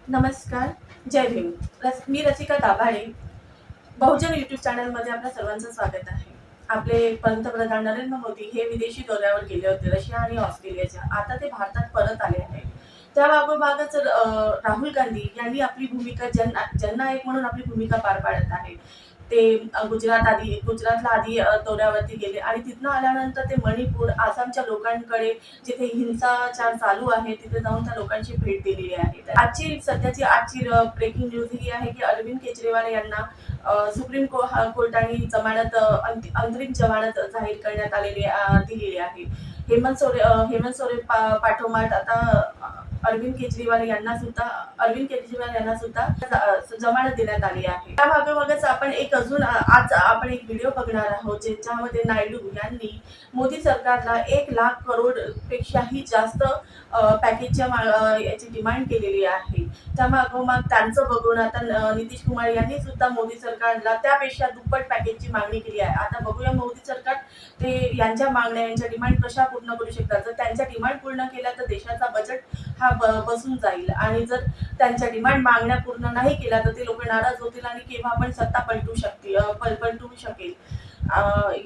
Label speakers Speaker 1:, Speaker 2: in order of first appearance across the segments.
Speaker 1: नमस्कार, जय भीम. मी रसिका दाभाडे. बहुजन यूट्यूब चॅनलमध्ये आपल्या सर्वांचं स्वागत आहे. आपले पंतप्रधान नरेंद्र मोदी हे विदेशी दौऱ्यावर गेले होते, रशिया आणि ऑस्ट्रेलियाच्या. आता ते भारतात परत आले आहेत. त्याबाबतच राहुल गांधी यांनी आपली भूमिका जननायक म्हणून आपली भूमिका पार पाडत आहेत. ते गुजरातला आधी दौऱ्यावरती गेले आणि तिथनं आल्यानंतर ते मणिपूर, आसामच्या लोकांकडे जिथे हिंसाचार चालू आहे तिथे जाऊन त्या लोकांची भेट दिलेली आहे. आजची ब्रेकिंग न्यूज ही आहे की अरविंद केजरीवाल यांना सुप्रीम कोर्टाने अंतरिम जमानत जाहीर करण्यात दिलेली आहे. हेमंत सोरे पाठोपाठ आता अरविंद केजरीवाल यांना सुद्धा जमानत देण्यात आली आहे. त्या मागोमागच आज आपण एक व्हिडिओ बघणार आहोत ज्याच्यामध्ये नायडू यांनी मोदी सरकारला 1,00,000 करोड पेक्षाही जास्त पॅकेजच्या याची डिमांड केलेली आहे. त्या मागोमाग त्यांचं बघून आता नितीश कुमार यांनी सुद्धा मोदी सरकारला त्यापेक्षा दुप्पट पॅकेजची मागणी केली आहे. आता बघूया मोदी सरकार ते यांच्या डिमांड कशा पूर्ण करू शकतात. जर त्यांच्या डिमांड पूर्ण केल्या तर देशाचा बजेट हा बसून जाईल आणि जर त्यांच्या मागण्या पूर्ण नाही केल्या तर ते लोक नाराज होतील आणि केव्हा पण सत्ता पलटू शकेल.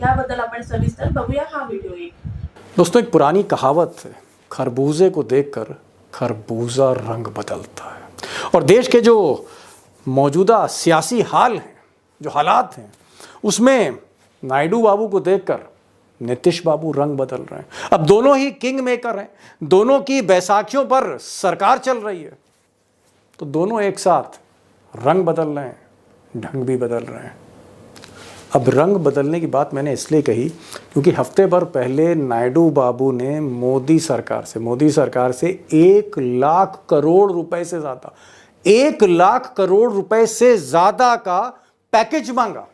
Speaker 1: याबद्दल आपण सविस्तर बघूया हा व्हिडिओ.
Speaker 2: दोस्तों, एक पुरानी कहावत है, खरबूजे को देखकर खरबूजा रंग बदलता है। और देश के जो मौजूदा सियासी हाल हैं, जो हालात हैं, उसमें नायडू बाबू को देखकर नीतीश बाबू रंग बदल रहे हैं। अब दोनों ही किंग मेकर हैं, दोनों की बैसाखियों पर सरकार चल रही है, तो दोनों एक साथ रंग बदल रहे हैं, ढंग भी बदल रहे हैं। अब रंग बदलने की बात मैंने इसलिए कही क्योंकि हफ्ते भर पहले नायडू बाबू ने मोदी सरकार से 1,00,000 करोड़ रुपए से ज़्यादा 1,00,000 करोड़ रुपए से ज़्यादा का पैकेज मांगा।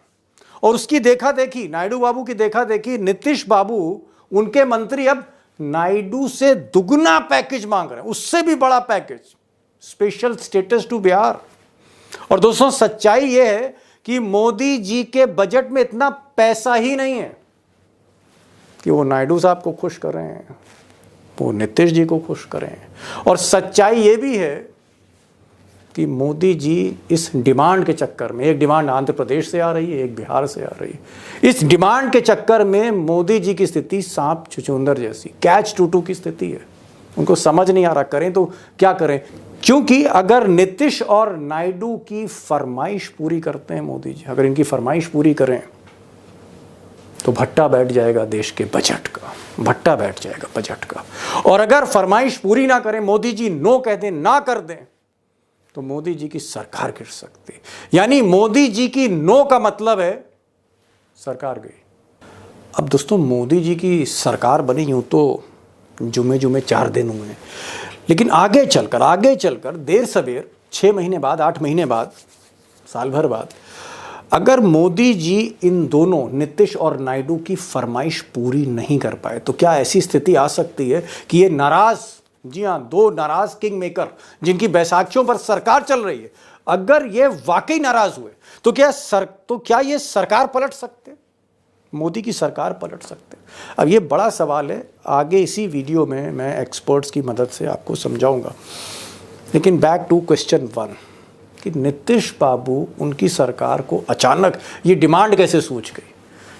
Speaker 2: और उसकी देखा देखी, नायडू बाबू की देखा देखी, नीतीश बाबू, उनके मंत्री अब नायडू से दुगना पैकेज मांग रहे हैं, उससे भी बड़ा package, special status to Bihar. और दोस्तों, सच्चाई यह है कि मोदी जी के बजट में इतना पैसा ही नहीं है कि वो नायडू साहब को खुश कर रहे हैं, वो नीतीश जी को खुश कर रहे हैं। और सच्चाई ये भी है कि मोदी जी इस डिमांड के चक्कर में, एक डिमांड आंध्र प्रदेश से आ रही है, एक बिहार से आ रही है, इस डिमांड के चक्कर में मोदी जी की स्थिति सांप छुछुंदर जैसी, कैच टू की स्थिति है। उनको समझ नहीं आ रहा करें तो क्या करें, क्योंकि अगर नीतीश और नायडू की फरमाइश पूरी करते हैं मोदी जी, अगर इनकी फरमाइश पूरी करें तो भट्टा बैठ जाएगा देश के बजट का, भट्टा बैठ जाएगा बजट का। और अगर फरमाइश पूरी ना करें, मोदी जी नो कह दें, ना कर दें, तो मोदी जी की सरकार गिर सकती है। यानी मोदी जी की नो का मतलब है सरकार गई। अब दोस्तों, मोदी जी की सरकार बनी यूं तो जुमे 4 दिन हुए हैं, लेकिन आगे चलकर देर सवेर 6 महीने बाद, 8 महीने बाद, साल भर बाद, अगर मोदी जी इन दोनों नीतीश और नायडू की फरमाइश पूरी नहीं कर पाए तो क्या ऐसी स्थिति आ सकती है कि ये नाराज, जी हाँ, 2 नाराज किंग मेकर जिनकी बैसाखियों पर सरकार चल रही है, अगर ये वाकई नाराज हुए तो क्या ये सरकार पलट सकते, मोदी की सरकार पलट सकते। अब ये बड़ा सवाल है, आगे इसी वीडियो में मैं एक्सपर्ट्स की मदद से आपको समझाऊंगा। लेकिन बैक टू क्वेश्चन 1 कि नीतीश बाबू, उनकी सरकार को अचानक ये डिमांड कैसे सूझ गई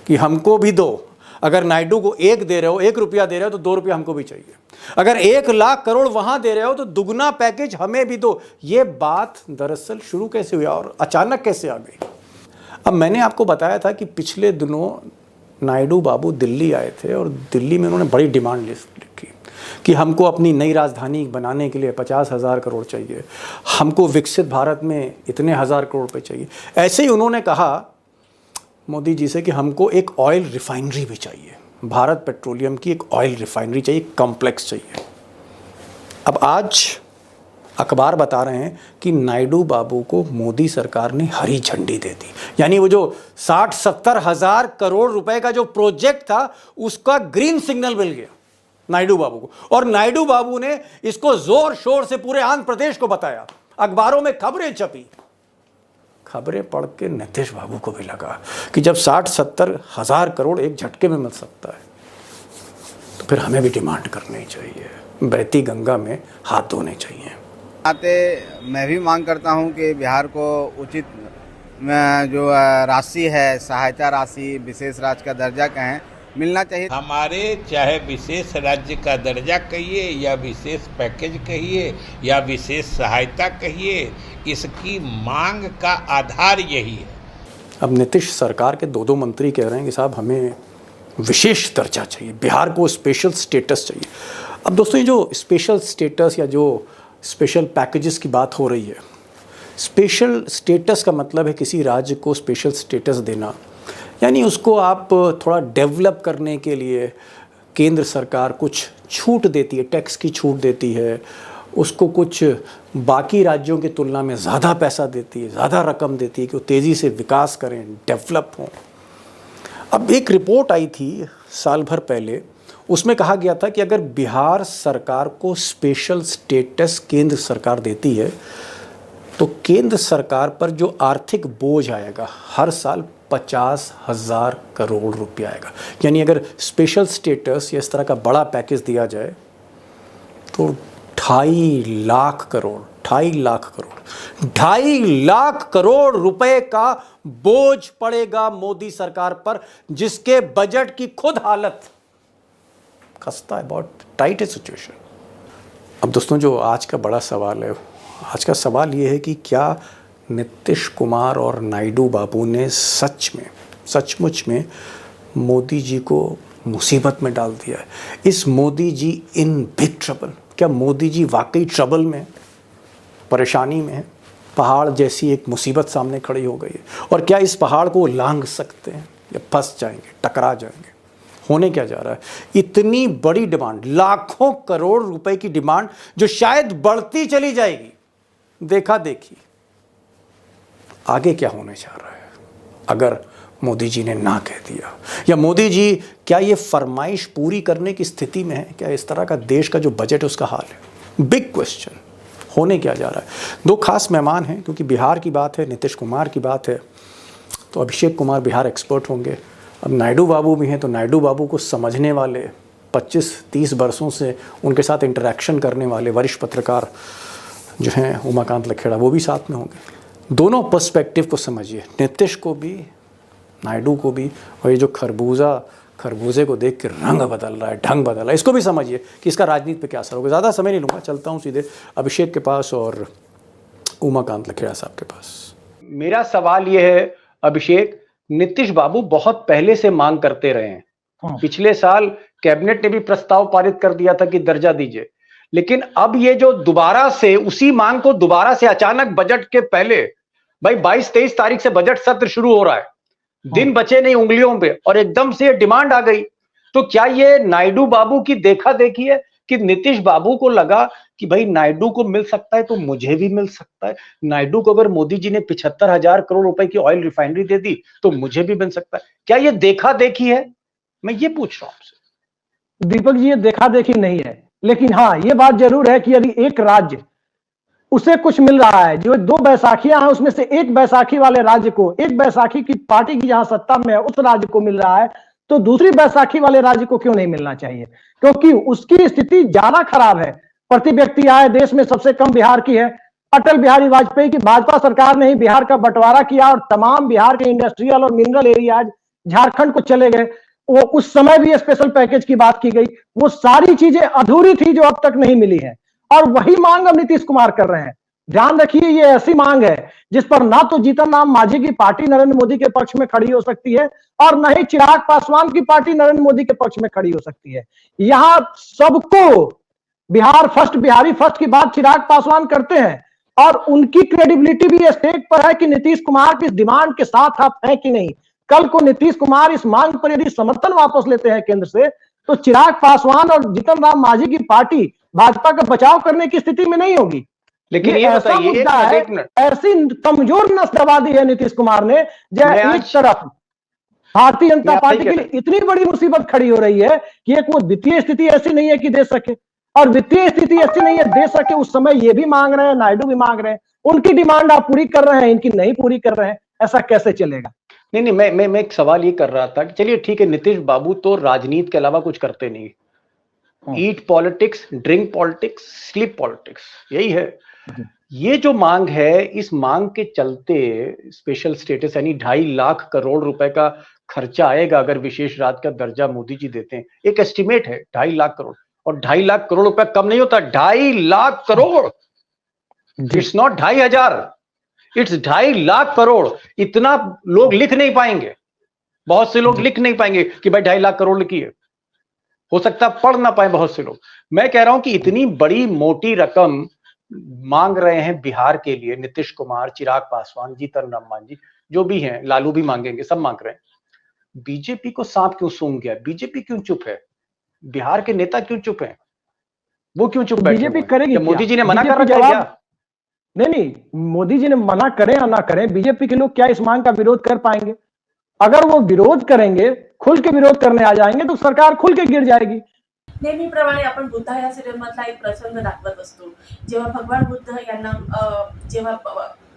Speaker 2: कि हमको भी दो। अगर नायडू को 1 दे रहे हो, 1 रुपया दे रहे हो तो 2 रुपया हमको भी चाहिए। अगर 1,00,000 करोड़ वहां दे रहे हो तो दुगना पैकेज हमें भी दो। ये बात दरअसल शुरू कैसे हुई और अचानक कैसे आ गई। अब मैंने आपको बताया था कि पिछले दिनों नायडू बाबू दिल्ली आए थे और दिल्ली में उन्होंने बड़ी डिमांड लिस्ट लिखी कि हमको अपनी नई राजधानी बनाने के लिए 50,000 करोड़ चाहिए, हमको विकसित भारत में इतने हज़ार करोड़ रुपये चाहिए। ऐसे ही उन्होंने कहा मोदी जी से कि हमको एक ऑयल रिफाइनरी भी चाहिए, भारत पेट्रोलियम की एक ऑयल रिफाइनरी चाहिए, कॉम्प्लेक्स चाहिए। अब आज अखबार बता रहे हैं कि नायडू बाबू को मोदी सरकार ने हरी झंडी दे दी। यानी वो जो 60-70 हज़ार करोड़ रुपए का जो प्रोजेक्ट था उसका ग्रीन सिग्नल मिल गया नायडू बाबू को। और नायडू बाबू ने इसको जोर शोर से पूरे आंध्र प्रदेश को बताया, अखबारों में खबरें छपी। खबरें पढ़ के नीतीश बाबू को भी लगा कि जब 60-70 हज़ार करोड़ एक झटके में मिल सकता है तो फिर हमें भी डिमांड करनी चाहिए, बहती गंगा में हाथ धोने चाहिए।
Speaker 3: आते मैं भी मांग करता हूं कि बिहार को उचित जो राशि है, सहायता राशि, विशेष राज्य का दर्जा कहें, मिलना चाहिए।
Speaker 4: हमारे चाहे विशेष राज्य का दर्जा कहिए या विशेष पैकेज कहिए या विशेष सहायता कहिए, इसकी मांग का आधार यही है।
Speaker 2: अब नीतीश सरकार के दो मंत्री कह रहे हैं कि साहब हमें विशेष दर्जा चाहिए, बिहार को स्पेशल स्टेटस चाहिए। अब दोस्तों, ये जो स्पेशल स्टेटस या जो स्पेशल पैकेजेस की बात हो रही है, स्पेशल स्टेटस का मतलब है किसी राज्य को स्पेशल स्टेटस देना, यानी उसको आप थोड़ा डेवलप करने के लिए केंद्र सरकार कुछ छूट देती है, टैक्स की छूट देती है, उसको कुछ बाकी राज्यों की तुलना में ज़्यादा पैसा देती है, ज़्यादा रकम देती है कि वो तेज़ी से विकास करें, डेवलप हों। अब एक रिपोर्ट आई थी साल भर पहले, उसमें कहा गया था कि अगर बिहार सरकार को स्पेशल स्टेटस केंद्र सरकार देती है तो केंद्र सरकार पर जो आर्थिक बोझ आएगा हर साल 50,000 करोड़ रुपया आएगा। यानी अगर स्पेशल स्टेटस या इस तरह का बड़ा पैकेज दिया जाए तो 2.5 लाख करोड़ रुपए का बोझ पड़ेगा मोदी सरकार पर, जिसके बजट की खुद हालत खस्ता है, बहुत टाइट है सिचुएशन। अब दोस्तों, जो आज का बड़ा सवाल है, आज का सवाल ये है कि क्या नीतीश कुमार और नायडू बाबू ने सचमुच में मोदी जी को मुसीबत में डाल दिया है? इस Modi ji in big trouble? क्या मोदी जी वाकई ट्रबल में, परेशानी में है? पहाड़ जैसी एक मुसीबत सामने खड़ी हो गई है, और क्या इस पहाड़ को लांघ सकते हैं या फंस जाएंगे, टकरा जाएंगे? होने क्या जा रहा है? इतनी बड़ी डिमांड, लाखों करोड़ रुपए की डिमांड, जो शायद बढ़ती चली जाएगी। देखा देखी आगे क्या होने जा रहा है अगर मोदी जी ने ना कह दिया, या मोदी जी क्या ये फरमाइश पूरी करने की स्थिति में है? क्या इस तरह का देश का जो बजट है उसका हाल है? Big question. होने क्या जा रहा है? दो खास मेहमान हैं, क्योंकि बिहार की बात है, नीतीश कुमार की बात है, तो अभिषेक कुमार बिहार एक्सपर्ट होंगे। अब नायडू बाबू भी हैं, तो नायडू बाबू को समझने वाले, 25-30 वर्षों से उनके साथ इंटरेक्शन करने वाले वरिष्ठ पत्रकार जो हैं उमाकांत लखेड़ा, वो भी साथ में होंगे। दोनों पर्सपेक्टिव को समझिए, नीतीश को भी, नायडू को भी, और ये जो खरबूजे को देख के रंग बदल रहा है, ढंग बदल रहा है, इसको भी समझिए कि इसका राजनीति पे क्या असर होगा। ज़्यादा समय नहीं लूँगा, चलता हूँ सीधे अभिषेक के पास और उमाकांत लखेड़ा साहब के पास। मेरा सवाल ये है अभिषेक, नीतीश बाबू बहुत पहले से मांग करते रहे हैं, पिछले साल कैबिनेट ने भी प्रस्ताव पारित कर दिया था कि दर्जा दीजिए, लेकिन अब ये जो दोबारा से उसी मांग को दोबारा से अचानक बजट के पहले, भाई 22-23 तारीख से बजट सत्र शुरू हो रहा है, दिन बचे नहीं उंगलियों पे, और एकदम से ये डिमांड आ गई। तो क्या ये नायडू बाबू की देखा देखी है कि नीतीश बाबू को लगा कि भाई नायडू को मिल सकता है तो मुझे भी मिल सकता है, नायडू को अगर मोदी जी ने 75,000 करोड़ रुपए की ऑयल रिफाइनरी दे दी तो मुझे भी मिल सकता है? क्या ये देखा देखी है? मैं ये पूछ रहा हूं आपसे।
Speaker 5: दीपक जी, ये देखा देखी नहीं है, लेकिन हाँ, ये बात जरूर है कि यदि एक राज्य उसे कुछ मिल रहा है, जो 2 बैसाखियां हैं उसमें से एक बैसाखी वाले राज्य को, एक बैसाखी की पार्टी की जहां सत्ता में है उस राज्य को मिल रहा है, तो दूसरी बैसाखी वाले राज्य को क्यों नहीं मिलना चाहिए? क्योंकि उसकी स्थिति ज्यादा खराब है। प्रति व्यक्ति आय देश में सबसे कम बिहार की है। अटल बिहारी वाजपेयी की भाजपा सरकार ने ही बिहार का बंटवारा किया और तमाम बिहार के इंडस्ट्रियल और मिनरल एरियाज झारखंड को चले गए। वो उस समय भी स्पेशल पैकेज की बात की गई, वो सारी चीजें अधूरी थी जो अब तक नहीं मिली है, और वही मांग अब नीतीश कुमार कर रहे हैं। ध्यान रखिए, ये ऐसी मांग है जिस पर ना तो जीतन राम मांझी की पार्टी नरेंद्र मोदी के पक्ष में खड़ी हो सकती है, और न ही चिराग पासवान की पार्टी नरेंद्र मोदी के पक्ष में खड़ी हो सकती है। यहां सबको बिहार फर्स्ट, बिहारी फर्स्ट की बात चिराग पासवान करते हैं, और उनकी क्रेडिबिलिटी भी स्टेक पर है कि नीतीश कुमार की डिमांड के साथ आप हैं कि नहीं। कल को नीतीश कुमार इस मांग पर यदि समर्थन वापस लेते हैं केंद्र से, तो चिराग पासवान और जीतन राम मांझी की पार्टी भाजपा का बचाव करने की स्थिति में नहीं होगी।
Speaker 2: लेकिन ये बताइए,
Speaker 5: ऐसी कमजोर नस दबा दी है नीतीश कुमार ने, जब एक तरफ भारतीय जनता पार्टी के लिए इतनी बड़ी मुसीबत खड़ी हो रही है कि एक वो वित्तीय स्थिति ऐसी नहीं है कि दे सके, और वित्तीय स्थिति ऐसी नहीं है दे सके, उस समय ये भी मांग रहे हैं, नायडू भी मांग रहे हैं, उनकी डिमांड आप पूरी कर रहे हैं, इनकी नहीं पूरी कर रहे हैं, ऐसा कैसे चलेगा?
Speaker 2: नहीं, मैं एक सवाल ये कर रहा था कि चलिए ठीक है, नीतीश बाबू तो राजनीति के अलावा कुछ करते नहीं, eat politics, drink politics, sleep politics, यही है। ये जो मांग है, इस मांग के चलते स्पेशल स्टेटस यानी 2.5 लाख करोड़ रुपए का खर्चा आएगा अगर विशेष राज्य का दर्जा मोदी जी देते हैं। एक एस्टिमेट है 2.5 लाख करोड़, और 2.5 लाख करोड़ रुपए कम नहीं होता, 2.5 lakh crore. It's not 2,500, it's 2.5 lakh crore. इतना लोग लिख नहीं पाएंगे, बहुत से लोग लिख नहीं पाएंगे कि भाई 2.5 लाख करोड़ लिखी है, हो सकता पढ़ ना पाए बहुत से लोग। मैं कह रहा हूं कि इतनी बड़ी मोटी रकम मांग रहे हैं बिहार के लिए नीतीश कुमार, चिराग पासवान, जीतन राम मांझी, जो भी हैं, लालू भी मांगेंगे, सब मांग रहे हैं। बीजेपी को सांप क्यों सूंघ गया? बीजेपी क्यों चुप है? बिहार के नेता क्यों चुप हैं? वो क्यों चुप बैठे?
Speaker 5: बीजेपी करेगी क्या?
Speaker 2: मोदी जी ने मना कर
Speaker 5: बीजेपी
Speaker 2: रखा है क्या?
Speaker 5: नहीं, मोदी जी ने मना करें या ना करें, बीजेपी के लोग क्या इस मांग का विरोध कर पाएंगे? अगर वो विरोध करेंगे, खुल के विरोध करने आ जाएंगे, तो सरकार खुल के गिर जाएगी।
Speaker 1: नेहमीप्रमाणे आपण बुद्धा या सिरियलमधला एक प्रसंग दाखवत असतो। जेव्हा भगवान बुद्ध यांना जेव्हा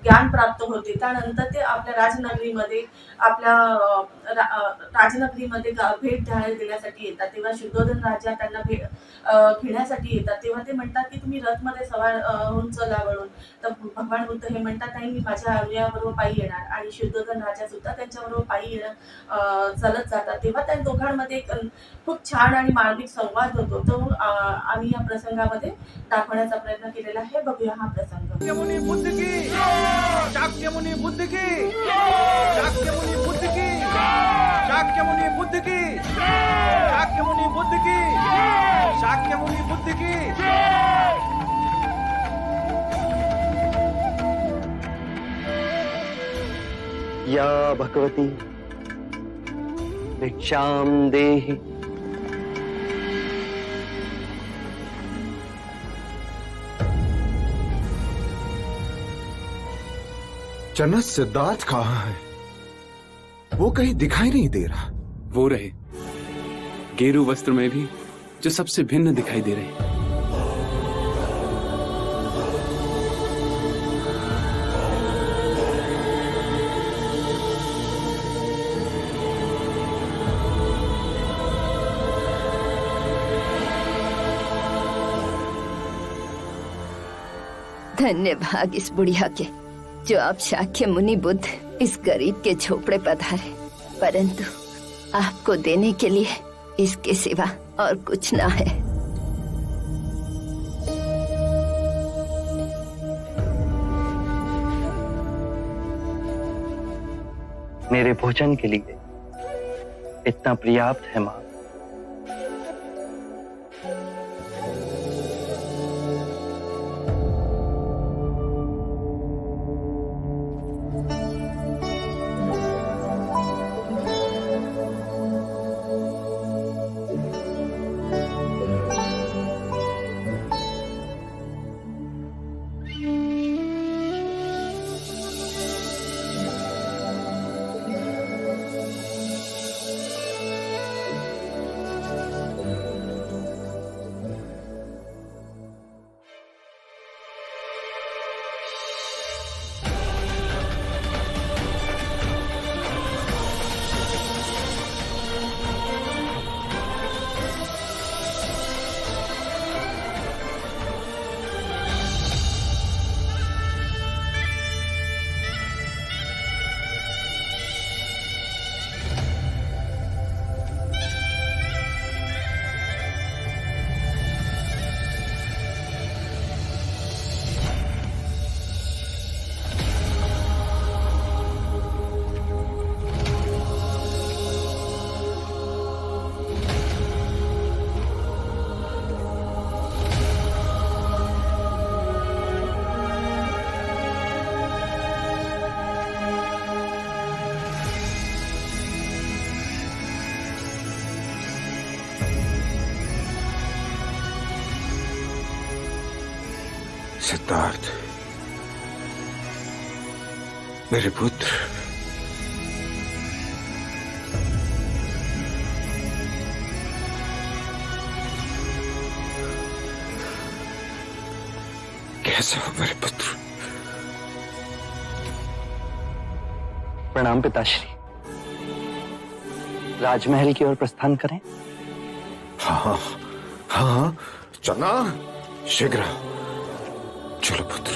Speaker 1: ज्ञान प्राप्त होते, त्यानंतर ते आपल्या राजनगरीमध्ये राजनगरीमध्ये भेट देण्यासाठी येतात। तेव्हा शुद्धोधन राजा त्यांना घेण्यासाठी येतात। तेव्हा ते म्हणतात की तुम्ही रथमध्ये सवार होऊन चला म्हणून। तर भगवान बुद्ध हे म्हणतात नाही, मी माझ्या अनुयायांबरोबर पायी येणार, आणि शुद्धोधन राजा सुद्धा त्यांच्याबरोबर पायी चालत जातात। तेव्हा त्या दोघांमध्ये एक खूप छान आणि मार्मिक संवाद होतो, तो आम्ही या प्रसंगामध्ये दाखवण्याचा प्रयत्न केलेला आहे। बघूया हा प्रसंग।
Speaker 6: शाक्यमुनी बुद्ध की, शाक्यमुनी बुद्ध की, शाक्यमुनी बुद्ध की, शाक्यमुनी बुद्ध की, शाक्यमुनी बुद्ध की, शाक्यमुनी बुद्ध की।
Speaker 7: या भगवती भिक्षाम देहि।
Speaker 8: चन्ना, सिद्धार्थ कहाँ है? वो कहीं दिखाई नहीं दे रहा।
Speaker 9: वो रहे गेरू वस्त्र में भी, जो सबसे भिन्न दिखाई दे रहे।
Speaker 10: धन्य भाग इस बुढ़िया के, जो आप शाक्य मुनि बुद्ध इस गरीब के झोपड़े पधारे, परंतु आपको देने के लिए इसके सिवा और कुछ ना है।
Speaker 7: मेरे भोजन के लिए इतना पर्याप्त है मां।
Speaker 8: सिद्धार्थ, मेरे पुत्र, कैसे हो मेरे पुत्र?
Speaker 7: प्रणाम पिताश्री। राजमहल की ओर प्रस्थान करें?
Speaker 8: हाँ हाँ हाँ, चलना शीघ्र। चलो पुत्र।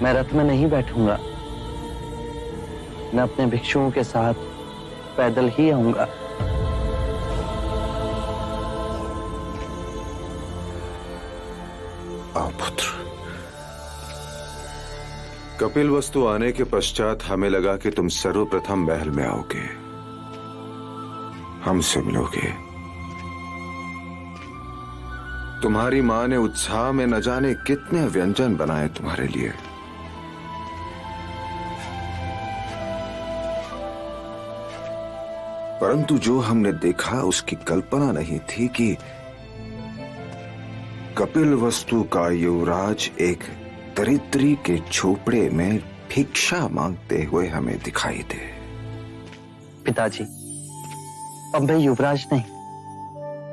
Speaker 7: मैं रथ में नहीं बैठूंगा, मैं अपने भिक्षुओं के साथ पैदल ही आऊंगा।
Speaker 8: आओ पुत्र। कपिलवस्तु आने के पश्चात हमें लगा कि तुम सर्वप्रथम महल में आओगे, हमसे मिलोगे। तुम्हारी मां ने उत्साह में न जाने कितने व्यंजन बनाए तुम्हारे लिए। परंतु जो हमने देखा उसकी कल्पना नहीं थी कि कपिलवस्तु का युवराज एक दरिद्री के झोपड़े में भिक्षा मांगते हुए हमें दिखाई दे।
Speaker 7: पिताजी, अब मैं युवराज नहीं,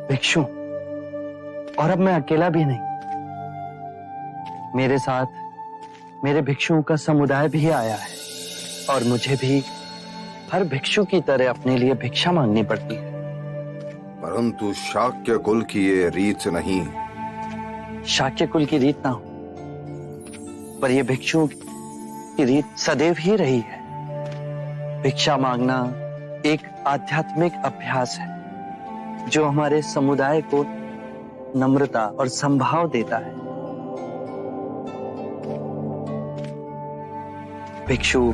Speaker 7: भिक्षु, और अब मैं अकेला भी नहीं। मेरे साथ मेरे भिक्षुओं का समुदाय भी आया है और मुझे भी हर भिक्षु की तरह अपने लिए भिक्षा मांगनी पड़ती है।
Speaker 8: परंतु शाक्य कुल की ये रीत नहीं।
Speaker 7: शाक्य कुल की रीत ना हो, पर यह भिक्षुओं की रीत सदैव ही रही है। भिक्षा मांगना एक आध्यात्मिक अभ्यास है जो हमारे समुदाय को नम्रता और संभाव देता है। भिक्षु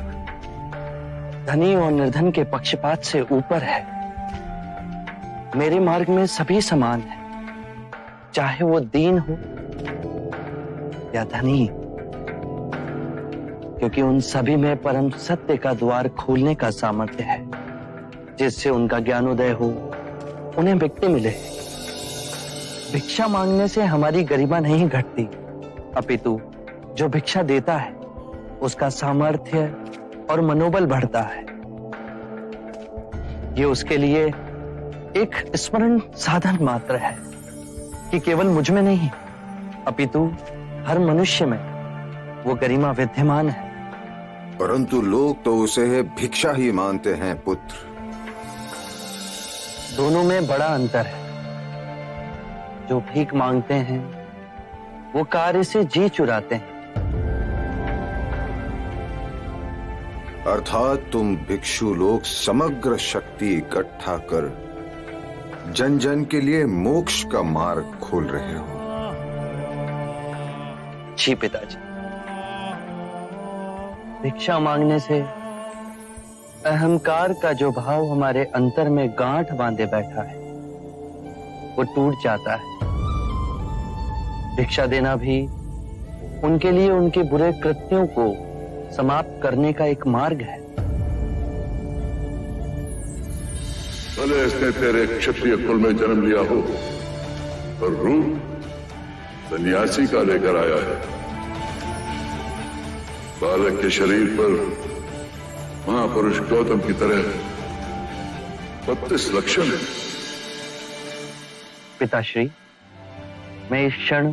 Speaker 7: धनी और निर्धन के पक्षपात से ऊपर है। मेरे मार्ग में सभी समान है, चाहे वो दीन हो या धनी, क्योंकि उन सभी में परम सत्य का द्वार खोलने का सामर्थ्य है, जिससे उनका ज्ञानोदय हो, उन्हें मुक्ति मिले। भिक्षा मांगने से हमारी गरिमा नहीं घटती, अपितु जो भिक्षा देता है उसका सामर्थ्य और मनोबल बढ़ता है। ये उसके लिए एक स्मरण साधन मात्र है कि केवल मुझ में नहीं, अपितु हर मनुष्य में वो गरिमा विद्यमान है।
Speaker 8: परंतु लोग तो उसे भिक्षा ही मानते हैं पुत्र।
Speaker 7: दोनों में बड़ा अंतर है। जो भीख मांगते हैं वो कार्य से जी चुराते हैं।
Speaker 8: अर्थात तुम भिक्षु लोग समग्र शक्ति इकट्ठा कर जन जन के लिए मोक्ष का मार्ग खोल रहे हो।
Speaker 7: जी पिताजी, भिक्षा मांगने से अहंकार का जो भाव हमारे अंतर में गांठ बांधे बैठा है वो टूट जाता है। भिक्षा देना भी उनके लिए उनके बुरे कृत्यों को समाप्त करने का एक मार्ग है।
Speaker 11: भले इसने तेरे क्षत्रिय कुल में जन्म लिया हो, पर रूप सन्यासी का लेकर आया है। बालक के शरीर पर महापुरुष गौतम की तरह 32 लक्षण है।
Speaker 7: पिताश्री, मैं इस क्षण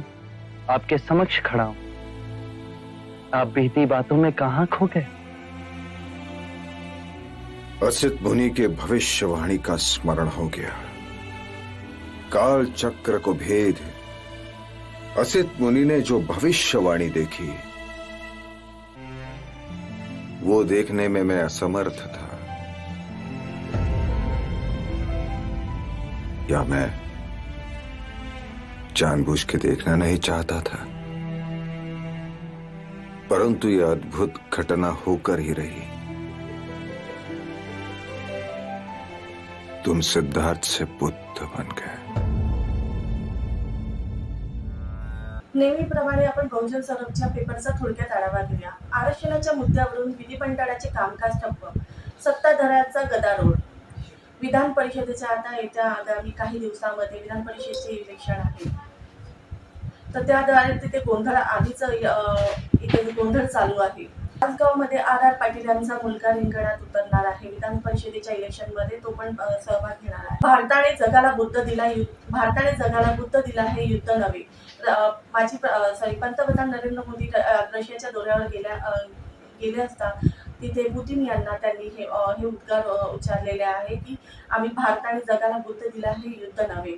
Speaker 7: आपके समक्ष खड़ा हूं। आप बीती बातों में कहां खो गए?
Speaker 8: असित मुनि के भविष्यवाणी का स्मरण हो गया। काल चक्र को भेद असित मुनि ने जो भविष्यवाणी देखी वो देखने में मैं असमर्थ था, या मैं जानबूझ के देखना नहीं चाहता था। परंतु यह अद्भुत घटना होकर ही रही। तुम सिद्धार्थ से बुद्ध बन गए।
Speaker 1: नेहमीप्रमाणे आपण बहुजन सौरभच्या पेपरचा थोडक्यात आढावा घेऊया। आरक्षणाच्या मुद्द्यावरून विधिमंडळाचे कामकाज ठप्प, सत्ताधाऱ्याचा गदारोळ। विधान परिषदेच्या आता येत्या आगामी काही दिवसांमध्ये विधान परिषदेचे इलेक्शन आहे, तर त्याद्वारे तिथे गोंधळ आधीच इथे गोंधळ चालू आहे। आसगावमध्ये आर पाटील यांचा मुलगा रिंगणात उतरणार आहे। विधान परिषदेच्या इलेक्शनमध्ये तो पण सहभाग घेणार आहे। भारताने जगाला बुद्ध दिला हे युद्ध नव्हे। पंतप्रधान नरेंद्र मोदी रशियाच्या दौऱ्यावर गेले असता तिथे पुतिन यांना त्यांनी हे उद्गार उच्चारलेले आहे की आम्ही भारताने जगाला बुद्ध दिला हे युद्ध नव्हे।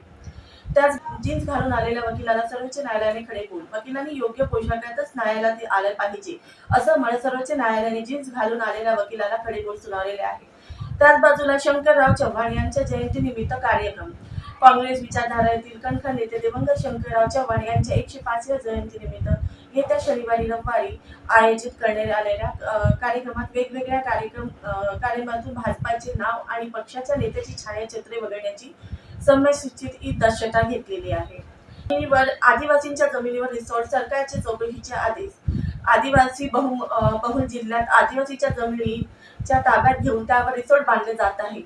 Speaker 1: त्याच जीन्स घालून आलेल्या वकिलाला सर्वोच्च न्यायालयाने खडे बोल, वकिलांनी योग्य पोशाखातच न्यायालयात आलं पाहिजे असं म्हणत सर्वोच्च न्यायालयाने जीन्स घालून आलेल्या वकिलाला खडे बोल सुनावलेले आहे. त्याच बाजूला शंकरराव चव्हाण यांच्या जयंतीनिमित्त कार्यक्रम. काँग्रेस विचारधारातील कणखर नेते दिवंगत शंकरराव चव्हाण यांच्या 105व्या जयंतीनिमित्त येत्या शनिवारी रविवारी आयोजित करण्यात आलेल्या कार्यक्रमात वेगवेगळ्या कार्यक्रमातून भाजपाचे नाव आणि पक्षाच्या नेत्याची छायाचित्रे वगळण्याची समयसूचित दक्षता घेतलेली आहे. आदिवासींच्या जमिनीवर रिसॉर्ट, सरकारचे चौकशीचे आदेश. आदिवासी बहुल जिल्ह्यात आदिवासीच्या जमिनीच्या ताब्यात घेऊन त्यावर रिसॉर्ट बांधले जात आहे.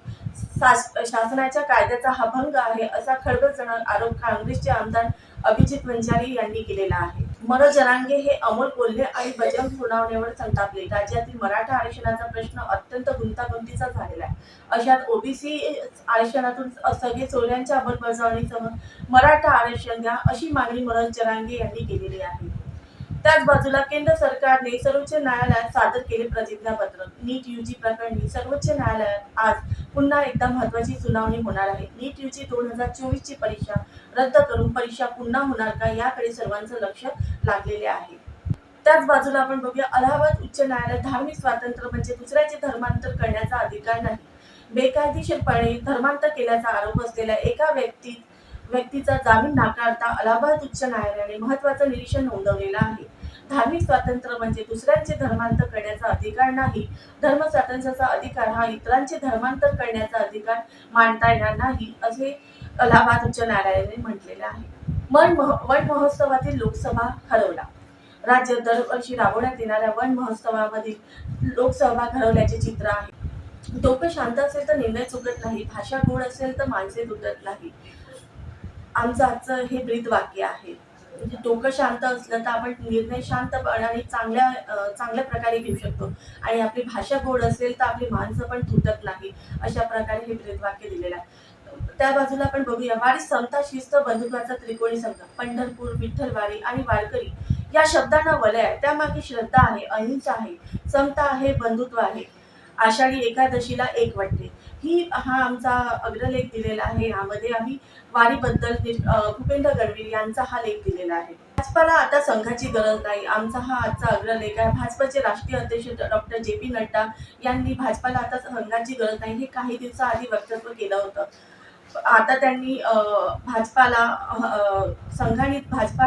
Speaker 1: शासनाच्या कायद्याचा हा भंग आहे असा खळबळजनक आरोप काँग्रेसचे आमदार अभिजित वंजारी यांनी केलेला आहे. मनोज जरांगे हे अमोल कोल्हे आणि बजरंग सोनवणेवर संतापले. राज्यातील मराठा आरक्षणाचा प्रश्न अत्यंत गुंतागुंतीचा झालेला आहे. अशात ओबीसी आरक्षणातून सगळे चोऱ्यांच्या अंमलबजावणीसह मराठा आरक्षण द्या अशी मागणी मनोज जरांगे यांनी केलेली आहे. त्याच बाजूला केंद्र सरकारने सर्वोच्च न्यायालयात सादर केले प्रतिज्ञापत्र. नीट यूजी प्रकरणी सर्वोच्च न्यायालयात आज पुन्हा एकदा महत्त्वाची सुनावणी होणार आहे. नीट यूजी 2024 ची परीक्षा रद्द करून परीक्षा पुन्हा होणार का याकडे सर्वांचं लक्ष लागलेले आहे. त्याच बाजूला आपण बघूया, अलाहाबाद उच्च न्यायालयात धार्मिक स्वातंत्र्य म्हणजे दुसऱ्याचे धर्मांतर करण्याचा अधिकार नाही. बेकायदेशीरपणे धर्मांतर केल्याचा आरोप असलेल्या एका व्यक्तीचा जामीन नाकारता अलाहाबाद उच्च न्यायालयाने महत्त्वाचं निरीक्षण नोंदवलेलं आहे. धार्मिक स्वातंत्र्य म्हणजे दुसऱ्यांचे धर्मांतर करण्याचा अधिकार नाही. धर्म स्वातंत्र्याचा अधिकार हा इतरांचे धर्मांतर करण्याचा अधिकार मानता येणार नाही असे अलाहाबाद उच्च न्यायालयाने म्हटलेले आहे. वन महोत्सवातील लोकसभा हरवला. राज्यात दरवर्षी राबवण्यात येणाऱ्या वन महोत्सवामधील लोकसभा हरवल्याचे चित्र आहे. डोकं शांत असेल तर निर्णय चुकत नाही, भाषा गोड असेल तर माणसे तुटत नाही. आमचं आजचं हे ब्रीद वाक्य आहे. म्हणजे डोकं शांत असलं तर आपण निर्णय शांतपणाने चांगल्या प्रकारे घेऊ शकतो आणि आपली भाषा गोड असेल तर आपली माणसं पण तुटत नाही. अशा प्रकारे हे ब्रीद वाक्य दिलेलं आहे. त्या बाजूला आपण बघूया, वारी समता शिस्त बंधुत्वाचा त्रिकोणी संगम. पंढरपूर, विठ्ठलवारी आणि वारकरी या शब्दांना वलय आहे. त्यामागे श्रद्धा आहे, अहिंसा आहे, समता आहे, बंधुत्व आहे. आषाढी एकादशीला एक वाटते हा आमचा अग्रलेख दिलेला आहे. यामध्ये आम्ही वारीबद्दल भूपेंद्र गडवीर यांचा हा लेख दिलेला आहे. भाजपाला आता संघाची गरज नाही, आमचा हा आजचा अग्रलेख आहे. भाजपचे राष्ट्रीय अध्यक्ष डॉक्टर JP नड्डा यांनी भाजपाला आता संघाची गरज नाही हे काही दिवसाआधी वक्तव्य केलं होतं. आता त्यांनी भाजपाला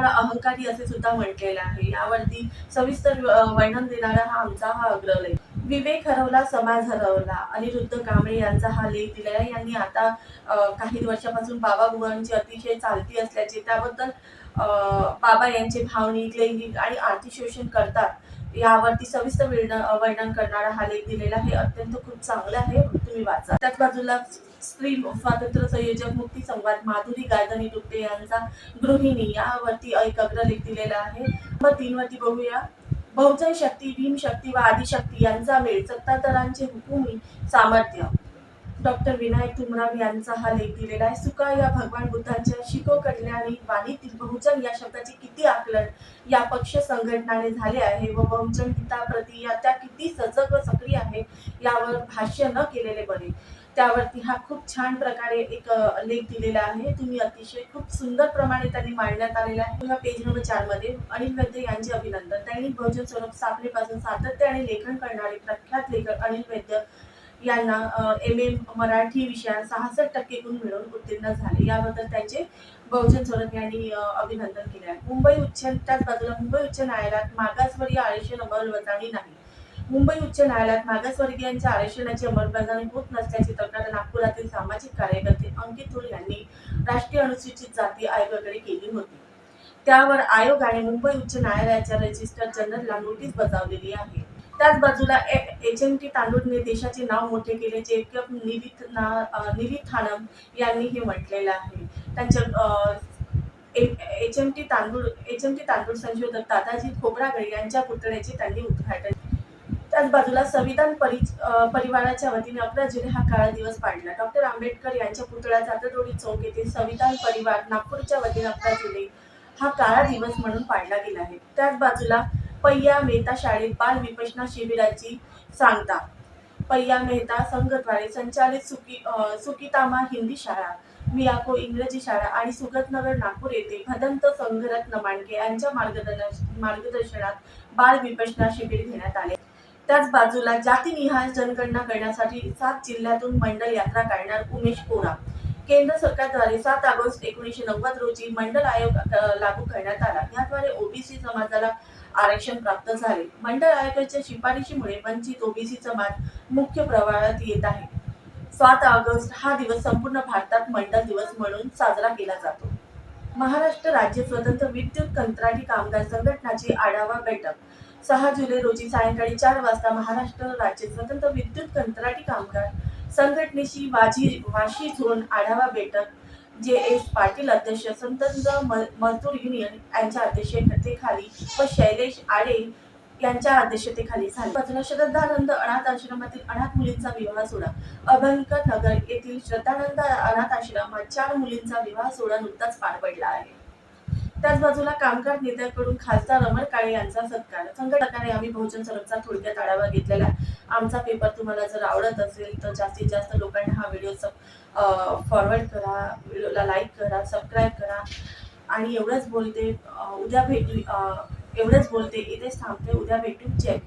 Speaker 1: अहंकारी असे सुद्धा म्हटलेलं आहे. यावरती सविस्तर वर्णन देणारा हा अग्रलेख. विवेक हरवला, समाज हरवला. अनिरुद्ध कांबळे यांचा हा लेख दिलेला आहे. यांनी आता काही वर्षापासून बाबाबुवांची अतिशय चालती असल्याचे, त्याबद्दल बाबा यांचे भावनिक, लैंगिक आणि आर्थिक शोषण करतात यावरती सविस्तर वर्णन करणारा हा लेख दिलेला आहे. अत्यंत खूप चांगला आहे, तुम्ही वाचा. त्याच बाजूला स्त्री स्वातंत्र्य संयोजक मुक्ती संवाद माधुरी गार्दनी दुप्पे यांचा गृहिणी यावरती एक अग्रलेख दिलेला आहे. नंबर 3 वरती बघूया, बहुजन शक्ती, भीमशक्ती व आदिशक्ती यांचा मेळ, सत्ताधाऱ्यांचे हुकुमी सामर्थ्य. डॉक्टर विनायक तुमराम यांचा हा लेख दिलेला आहे. सुका या भगवान बुद्धांच्या शिको कल्याणी वाणीतील बहुजन या शब्दाचे किती आकलन या पक्ष संघटनाने झाले आहे व बहुजन हिताप्रती त्या किती सजग व सक्रिय आहे यावर भाष्य न केलेले बरे. त्यावरती हा खूप छान प्रकारे एक लेख दिलेला आहे. तुम्ही अतिशय खूप सुंदर प्रमाणे त्यांनी मांडण्यात आलेला आहे. पेज नंबर 4 मध्ये अनिल वैद्य यांचे अभिनंदन. दैनिक बहुजन स्वरूप स्थापनेपासून सातत्याने लेखन करणारे प्रख्यात लेखक अनिल वैद्य यांना MM मराठी विषयात 66% गुण मिळवून उत्तीर्ण झाले. याबद्दल त्यांचे बहुजन स्वरूप यांनी अभिनंदन केले आहे. त्याच बाजूला मुंबई उच्च न्यायालयात मागासवर्गीय आरक्षण अंमलबजावणी नाही. मुंबई उच्च न्यायालयात मागासवर्गीयांच्या आरक्षणाची अंमलबजावणी होत नसल्याची तक्रार नागपुरातील सामाजिक कार्यकर्ते अंकित थोर यांनी राष्ट्रीय अनुसूचित जाती आयोगाकडे केली होती. त्यावर आयोगाने मुंबई उच्च न्यायालयाच्या रजिस्ट्रार जनरलला नोटीस बजावलेली आहे. त्याच बाजूला HMT तांडूळने देशाचे नाव मोठे केले. जेकब निविथानम यांनी हे म्हटलेलं आहे. त्यांच्या HMT तांदूळ संशोधक दादाजी खोब्रागडे यांच्या पुतळ्याचे त्यांनी उद्घाटन. त्याच बाजूला संविधान परिवाराच्या वतीने 11 जुलै हा काळा दिवस पाडला. डॉक्टर आंबेडकर यांच्या पुतळ्या जातरोडी चौक येथे संविधान परिवार नागपूरच्या वतीने 11 जुलै हा काळा दिवस म्हणून पाडला गेला आहे. त्याच बाजूला पय्या मेहता शाळेत बाल विपश्यना शिबिराची सांगता. पय्या मेहता संघद्वारे संचालित सुकितामा हिंदी शाळा, मियाको इंग्रजी शाळा आणि सुगतनगर नागपूर येथे भदंत संघरत्न मांडके यांच्या मार्गदर्शनात बाल विपश्यना शिबिर घेण्यात आले। त्याच बाजूला जातीनिहाय जनगणना करण्यासाठी 7 जिल्ह्यातून मंडल यात्रा काढणार उमेश कोरा। केंद्र सरकारद्वारे 7 ऑगस्ट 1990 रोजी मंडल आयोग लागू करण्यात आला। याद्वारे ओबीसी समाजाला आरक्षण प्राप्त झाले। मंडल आयोगाच्या शिफारशीमुळे वंचित ओबीसी समाज मुख्य प्रवाहात येत आहे। 7 ऑगस्ट हा दिवस संपूर्ण भारतात मंडल दिवस म्हणून साजरा केला जातो। महाराष्ट्र राज्य स्वतंत्र विद्युत कंत्राटी कामगार संघटनाची आढावा बैठक 6 जुलै रोजी सायंकाळी 4 वाजता महाराष्ट्र राज्य स्वतंत्र विद्युत कंत्राटी कामगार संघटनेची वाशी झोन आढावा बैठक JS पाटील अध्यक्ष स्वतंत्र मजदूर युनियन यांच्या अध्यक्षतेखाली व शैलेश आडे यांच्या अध्यक्षतेखाली झाली। बाजूला श्रद्धानंद अनाथ आश्रमातील अनाथ मुलींचा विवाह सोहळा, अभंकर नगर येथील श्रद्धानंद अनाथ आश्रमात 4 मुलींचा विवाह सोहळा नुकताच पार पडला आहे। त्याच बाजूला कामगार नेत्याकडून खासदार अमर काळे यांचा सत्कार। संघटनाने आम्ही बहुजन सर्वचा थोडक्यात आढावा घेतलेला। आमचा पेपर तुम्हाला जर आवडत असेल तर जास्तीत जास्त लोकांना हा व्हिडिओ फॉरवर्ड करा, व्हिडिओला लाईक करा, सबस्क्राईब करा आणि एवढंच बोलते इथेच थांबते। उद्या भेटू। जय